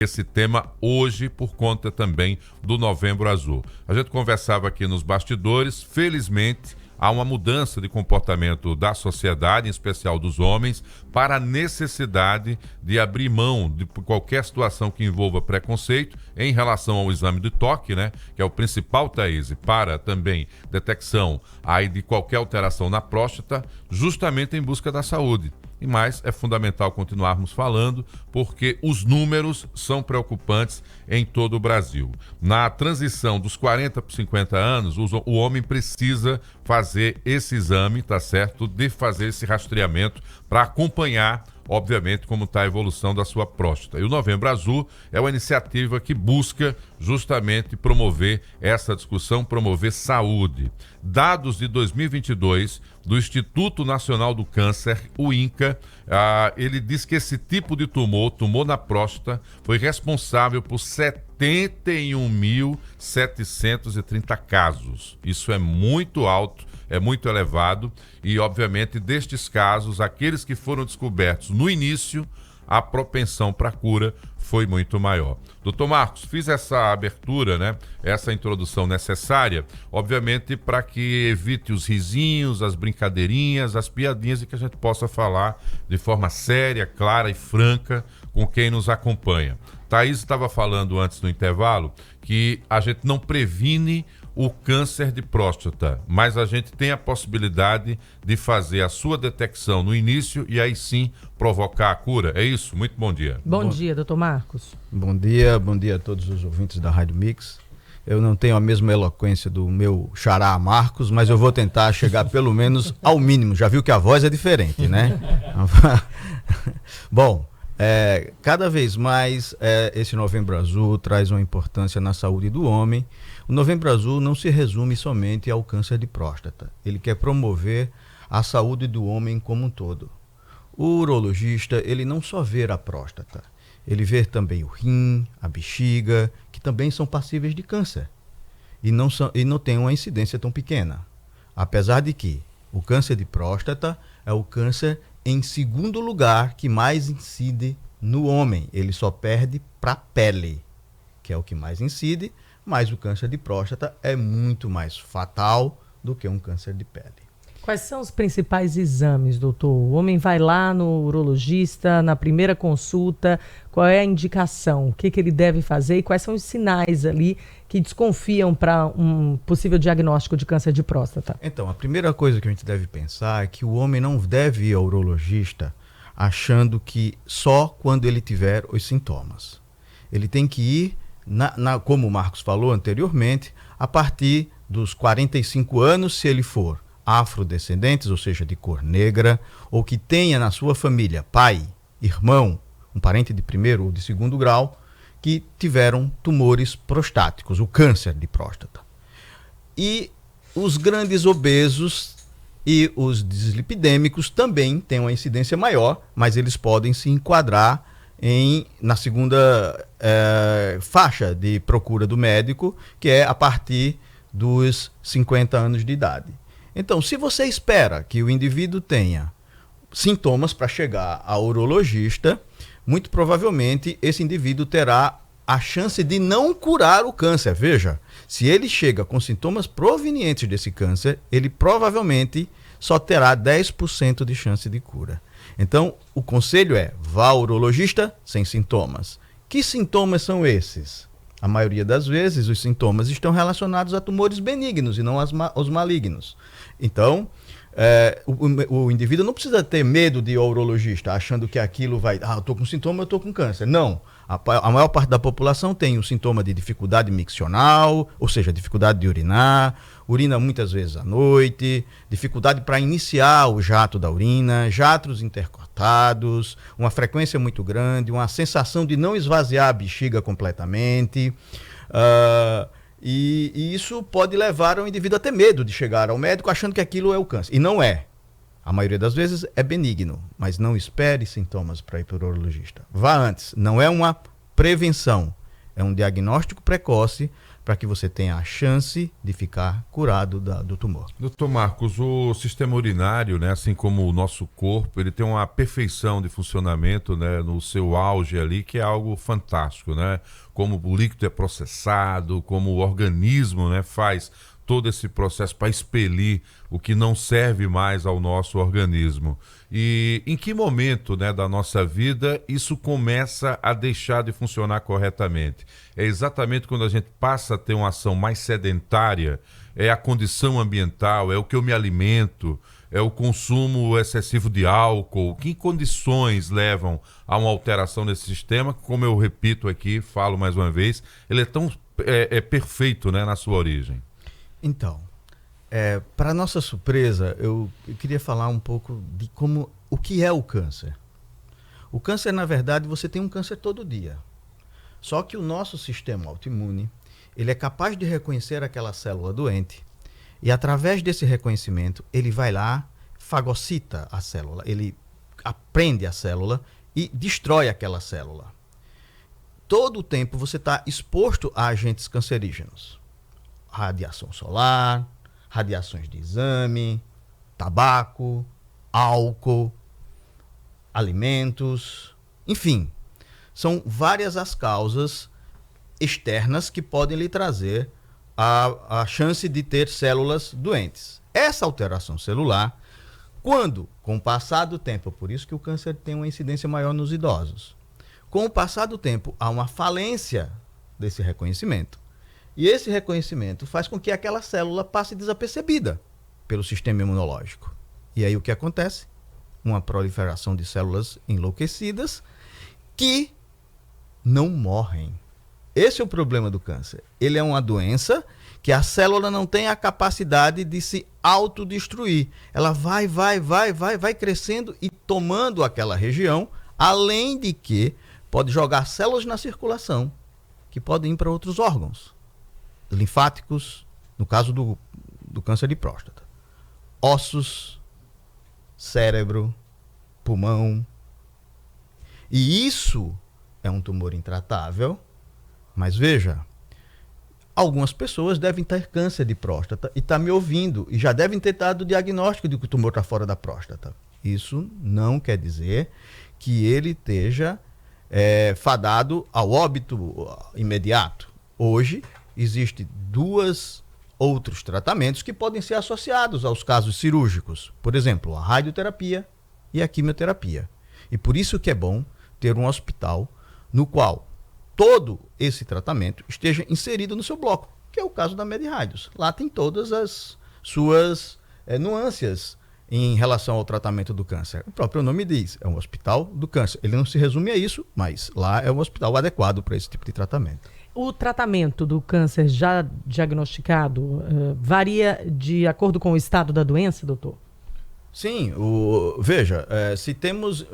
esse tema hoje por conta também do Novembro Azul. A gente conversava aqui nos bastidores, felizmente há uma mudança de comportamento da sociedade, em especial dos homens, para a necessidade de abrir mão de qualquer situação que envolva preconceito em relação ao exame de toque, né, que é o principal, Thaís, para também detecção aí de qualquer alteração na próstata, justamente em busca da saúde. E mais, é fundamental continuarmos falando, porque os números são preocupantes em todo o Brasil. Na transição dos 40 para 50 anos, o homem precisa fazer esse exame, tá certo? De fazer esse rastreamento para acompanhar, obviamente, como está a evolução da sua próstata. E o Novembro Azul é uma iniciativa que busca justamente promover essa discussão, promover saúde. Dados de 2022 do Instituto Nacional do Câncer, o INCA, ele diz que esse tipo de tumor na próstata, foi responsável por 71.730 casos. Isso é muito alto, é muito elevado e, obviamente, destes casos, aqueles que foram descobertos no início, a propensão para a cura foi muito maior. Doutor Marcos, fiz essa abertura, né? Essa introdução necessária, obviamente, para que evite os risinhos, as brincadeirinhas, as piadinhas e que a gente possa falar de forma séria, clara e franca com quem nos acompanha. Thaís estava falando antes do intervalo que a gente não previne o câncer de próstata, mas a gente tem a possibilidade de fazer a sua detecção no início e aí sim provocar a cura. É isso? Muito bom dia. Bom dia, doutor Marcos. Bom dia a todos os ouvintes da Rádio Mix. Eu não tenho a mesma eloquência do meu xará Marcos, mas eu vou tentar chegar pelo menos ao mínimo. Já viu que a voz é diferente, né? Bom, cada vez mais esse Novembro Azul traz uma importância na saúde do homem. O Novembro Azul não se resume somente ao câncer de próstata. Ele quer promover a saúde do homem como um todo. O urologista, ele não só vê a próstata, ele vê também o rim, a bexiga, que também são passíveis de câncer. E não tem uma incidência tão pequena. Apesar de que o câncer de próstata é o câncer em segundo lugar que mais incide no homem. Ele só perde para a pele, que é o que mais incide, mas o câncer de próstata é muito mais fatal do que um câncer de pele. Quais são os principais exames, doutor? O homem vai lá no urologista, na primeira consulta, qual é a indicação? O que ele deve fazer e quais são os sinais ali que desconfiam para um possível diagnóstico de câncer de próstata? Então, a primeira coisa que a gente deve pensar é que o homem não deve ir ao urologista achando que só quando ele tiver os sintomas. Ele tem que ir, como o Marcos falou anteriormente, a partir dos 45 anos, se ele for afrodescendentes, ou seja, de cor negra, ou que tenha na sua família pai, irmão, um parente de primeiro ou de segundo grau, que tiveram tumores prostáticos, o câncer de próstata. E os grandes obesos e os dislipidêmicos também têm uma incidência maior, mas eles podem se enquadrar na segunda faixa de procura do médico, que é a partir dos 50 anos de idade. Então, se você espera que o indivíduo tenha sintomas para chegar ao urologista, muito provavelmente esse indivíduo terá a chance de não curar o câncer. Veja, se ele chega com sintomas provenientes desse câncer, ele provavelmente só terá 10% de chance de cura. Então, o conselho é: vá ao urologista sem sintomas. Que sintomas são esses? A maioria das vezes, os sintomas estão relacionados a tumores benignos e não aos malignos. Então, o indivíduo não precisa ter medo de ir ao urologista, achando que aquilo vai... eu estou com sintoma, eu estou com câncer. Não. A maior parte da população tem o sintoma de dificuldade miccional, ou seja, dificuldade de urinar, urina muitas vezes à noite, dificuldade para iniciar o jato da urina, jatos intercortados, uma frequência muito grande, uma sensação de não esvaziar a bexiga completamente. E isso pode levar o indivíduo a ter medo de chegar ao médico achando que aquilo é o câncer. E não é. A maioria das vezes é benigno, mas não espere sintomas para ir para o urologista. Vá antes. Não é uma prevenção, é um diagnóstico precoce para que você tenha a chance de ficar curado do tumor. Doutor Marcos, o sistema urinário, né, assim como o nosso corpo, ele tem uma perfeição de funcionamento, né, no seu auge ali, que é algo fantástico, né? Como o líquido é processado, como o organismo, né, faz todo esse processo para expelir o que não serve mais ao nosso organismo. E em que momento, né, da nossa vida isso começa a deixar de funcionar corretamente? É exatamente quando a gente passa a ter uma ação mais sedentária, é a condição ambiental, é o que eu me alimento, é o consumo excessivo de álcool. Que condições levam a uma alteração nesse sistema? Como eu repito aqui, falo mais uma vez, ele é tão perfeito, né, na sua origem. Então, para nossa surpresa, eu queria falar um pouco de o que é o câncer. O câncer, na verdade, você tem um câncer todo dia. Só que o nosso sistema autoimune, ele é capaz de reconhecer aquela célula doente e, através desse reconhecimento, ele vai lá, fagocita a célula, ele aprende a célula e destrói aquela célula. Todo o tempo você está exposto a agentes cancerígenos. Radiação solar, radiações de exame, tabaco, álcool, alimentos, enfim. São várias as causas externas que podem lhe trazer a chance de ter células doentes. Essa alteração celular, quando, com o passar do tempo, por isso que o câncer tem uma incidência maior nos idosos, com o passar do tempo há uma falência desse reconhecimento. E esse reconhecimento faz com que aquela célula passe desapercebida pelo sistema imunológico. E aí o que acontece? Uma proliferação de células enlouquecidas que não morrem. Esse é o problema do câncer. Ele é uma doença que a célula não tem a capacidade de se autodestruir. Ela vai crescendo e tomando aquela região, além de que pode jogar células na circulação, que podem ir para outros órgãos linfáticos, no caso do câncer de próstata, ossos, cérebro, pulmão. E isso é um tumor intratável, mas veja, algumas pessoas devem ter câncer de próstata e me ouvindo, e já devem ter dado o diagnóstico de que o tumor está fora da próstata. Isso não quer dizer que ele esteja fadado ao óbito imediato. Hoje, existem outros tratamentos que podem ser associados aos casos cirúrgicos. Por exemplo, a radioterapia e a quimioterapia. E por isso que é bom ter um hospital no qual todo esse tratamento esteja inserido no seu bloco, que é o caso da MedRádios. Lá tem todas as suas nuances em relação ao tratamento do câncer. O próprio nome diz, é um hospital do câncer. Ele não se resume a isso, mas lá é um hospital adequado para esse tipo de tratamento. O tratamento do câncer já diagnosticado varia de acordo com o estado da doença, doutor? Sim, veja, se temos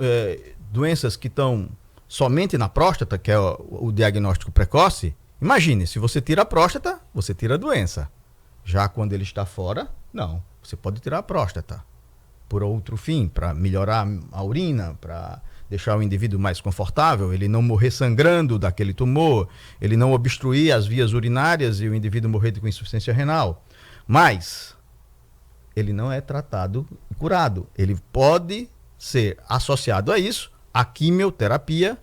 doenças que estão somente na próstata, que é o diagnóstico precoce, imagine, se você tira a próstata, você tira a doença. Já quando ele está fora, não, você pode tirar a próstata por outro fim, para melhorar a urina, para deixar o indivíduo mais confortável, ele não morrer sangrando daquele tumor, ele não obstruir as vias urinárias e o indivíduo morrer com insuficiência renal. Mas ele não é tratado e curado. Ele pode ser associado a isso, a quimioterapia,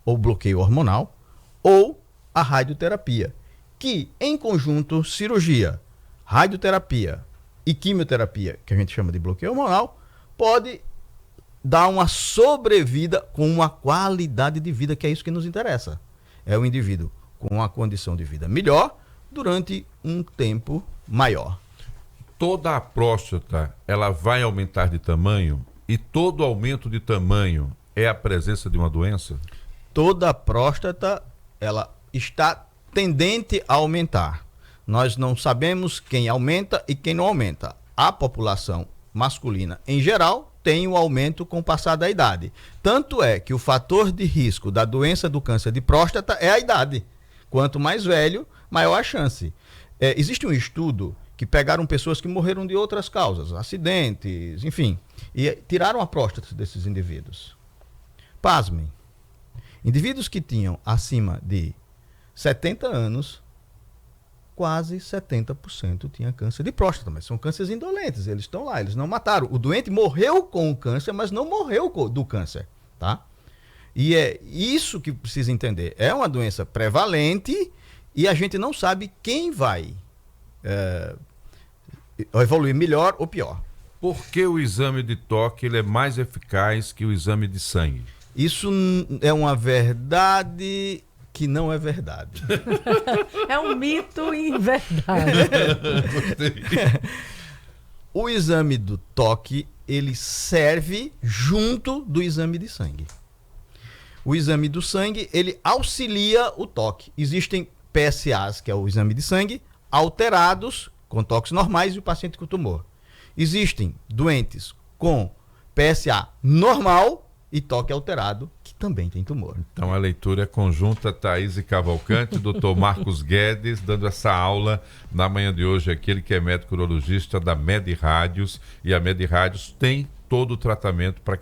ou bloqueio hormonal, ou a radioterapia, que em conjunto, cirurgia, radioterapia e quimioterapia, que a gente chama de bloqueio hormonal, pode dar uma sobrevida com uma qualidade de vida, que é isso que nos interessa. É o indivíduo com uma condição de vida melhor durante um tempo maior. Toda a próstata, ela vai aumentar de tamanho, e todo aumento de tamanho é a presença de uma doença? Toda a próstata, ela está tendente a aumentar. Nós não sabemos quem aumenta e quem não aumenta. A população masculina, em geral, tem o aumento com o passar da idade. Tanto é que o fator de risco da doença do câncer de próstata é a idade. Quanto mais velho, maior a chance. Existe um estudo que pegaram pessoas que morreram de outras causas, acidentes, enfim, e tiraram a próstata desses indivíduos. Pasmem, indivíduos que tinham acima de 70 anos quase 70% tinha câncer de próstata, mas são cânceres indolentes, eles estão lá, eles não mataram. O doente morreu com o câncer, mas não morreu do câncer, tá? E é isso que precisa entender. É uma doença prevalente e a gente não sabe quem vai evoluir melhor ou pior. Por que o exame de toque ele é mais eficaz que o exame de sangue? Isso é uma verdade que não é verdade. É um mito em verdade. O exame do toque, ele serve junto do exame de sangue. O exame do sangue, ele auxilia o toque. Existem PSAs, que é o exame de sangue, alterados com toques normais e o paciente com tumor. Existem doentes com PSA normal e toque alterado, que também tem tumor. Então a leitura é conjunta. Thaís Cavalcante, Dr. Marcos Guedes, dando essa aula na manhã de hoje, aquele que é médico urologista da Med Rádios, e a Med Rádios tem todo o tratamento para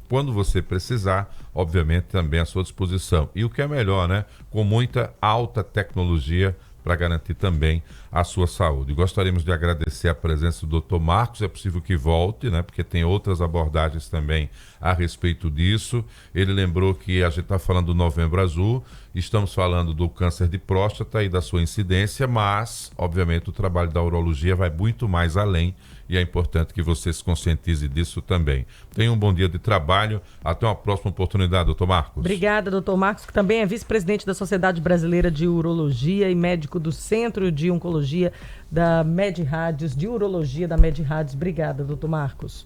quando você precisar, obviamente também à sua disposição. E o que é melhor, né? Com muita alta tecnologia para garantir também a sua saúde. Gostaríamos de agradecer a presença do Dr. Marcos, é possível que volte, né? Porque tem outras abordagens também a respeito disso. Ele lembrou que a gente está falando do Novembro Azul, estamos falando do câncer de próstata e da sua incidência, mas, obviamente, o trabalho da urologia vai muito mais além e é importante que você se conscientize disso também. Tenha um bom dia de trabalho. Até uma próxima oportunidade, doutor Marcos. Obrigada, doutor Marcos, que também é vice-presidente da Sociedade Brasileira de Urologia e médico do Centro de Oncologia da Med Rádios, de Urologia da Med Rádios. Obrigada, doutor Marcos.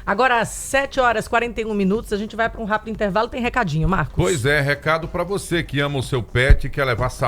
Agora, às 7h41, a gente vai para um rápido intervalo. Tem recadinho, Marcos? Pois é, recado para você que ama o seu pet e quer levar saúde.